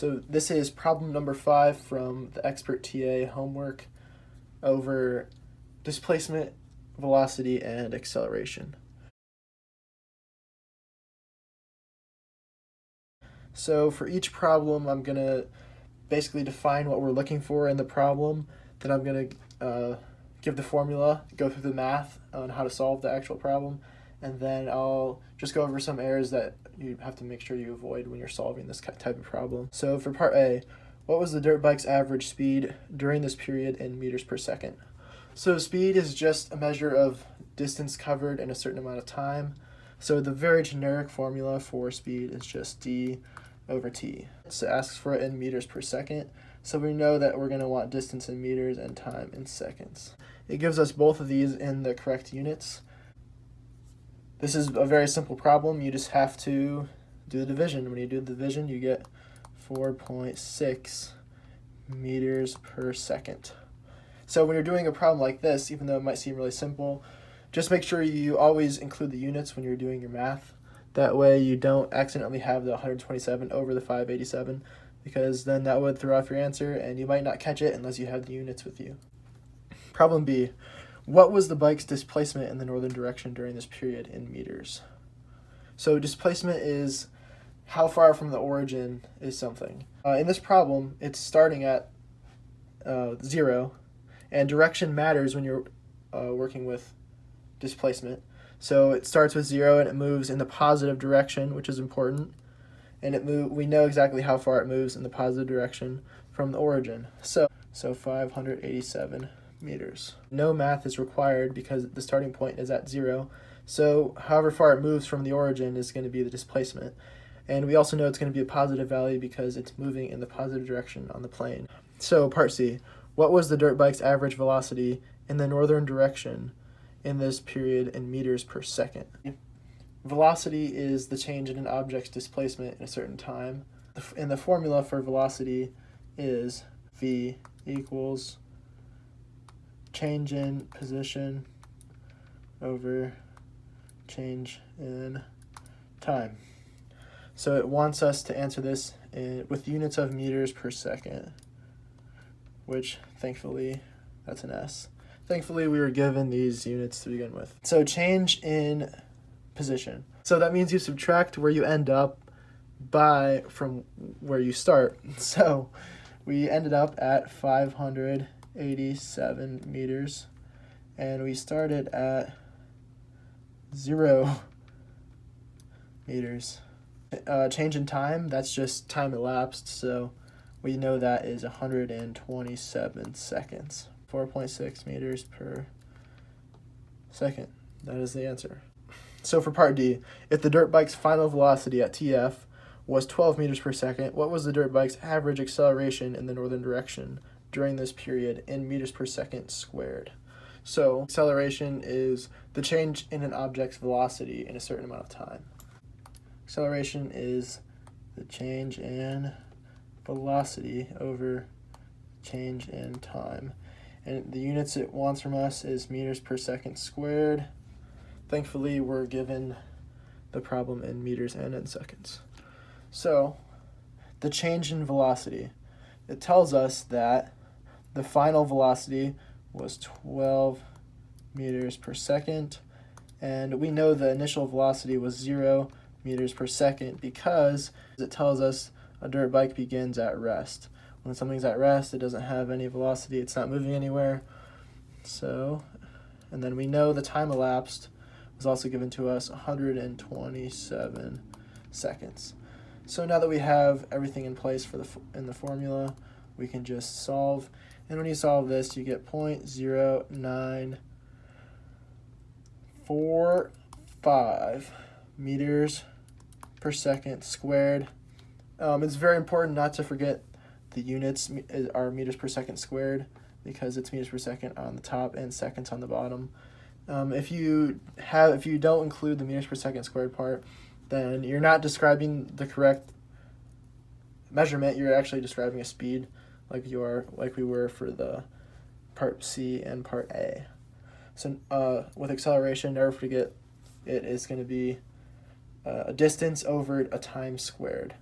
So this is problem number 5 from the Expert TA homework over displacement, velocity, and acceleration. So for each problem, I'm going to basically define what we're looking for in the problem. Then I'm going to give the formula, go through the math on how to solve the actual problem, and then I'll just go over some errors that you have to make sure you avoid when you're solving this type of problem. So for part A, what was the dirt bike's average speed during this period in meters per second? So speed is just a measure of distance covered in a certain amount of time. So the very generic formula for speed is just d over t. So it asks for it in meters per second. So we know that we're going to want distance in meters and time in seconds. It gives us both of these in the correct units. This is a very simple problem. You just have to do the division. When you do the division, you get 4.6 meters per second. So when you're doing a problem like this, even though it might seem really simple, just make sure you always include the units when you're doing your math. That way you don't accidentally have the 127 over the 587, because then that would throw off your answer and you might not catch it unless you have the units with you. Problem B. What was the bike's displacement in the northern direction during this period in meters? So displacement is how far from the origin is something. In this problem, it's starting at 0, and direction matters when you're working with displacement. So it starts with 0 and it moves in the positive direction, which is important. And we know exactly how far it moves in the positive direction from the origin. So 587 meters. No math is required because the starting point is at 0. So however far it moves from the origin is going to be the displacement. And we also know it's going to be a positive value because it's moving in the positive direction on the plane. So part C. What was the dirt bike's average velocity in the northern direction in this period in meters per second? Velocity is the change in an object's displacement in a certain time. And the formula for velocity is v equals change in position over change in time. So it wants us to answer this with units of meters per second, which thankfully, that's an S. Thankfully, we were given these units to begin with. So change in position. So that means you subtract where you end up from where you start. So we ended up at 587 meters, and we started at 0 meters. Change in time, that's just time elapsed, so we know that is 127 seconds. 4.6 meters per second. That is the answer. So for part D, if the dirt bike's final velocity at TF was 12 meters per second, what was the dirt bike's average acceleration in the northern direction during this period in meters per second squared? So acceleration is the change in an object's velocity in a certain amount of time. Acceleration is the change in velocity over change in time. And the units it wants from us is meters per second squared. Thankfully, we're given the problem in meters and in seconds. So the change in velocity, it tells us that the final velocity was 12 meters per second, and we know the initial velocity was 0 meters per second because it tells us a dirt bike begins at rest. When something's at rest, it doesn't have any velocity, it's not moving anywhere. So, and then we know the time elapsed was also given to us 127 seconds. So now that we have everything in place in the formula, we can just solve. And when you solve this, you get 0.0945 meters per second squared. It's very important not to forget the units are meters per second squared because it's meters per second on the top and seconds on the bottom. If you don't include the meters per second squared part, then you're not describing the correct measurement. You're actually describing a speed, like we were for the part C and part A. So with acceleration, never forget it is going to be a distance over a time squared.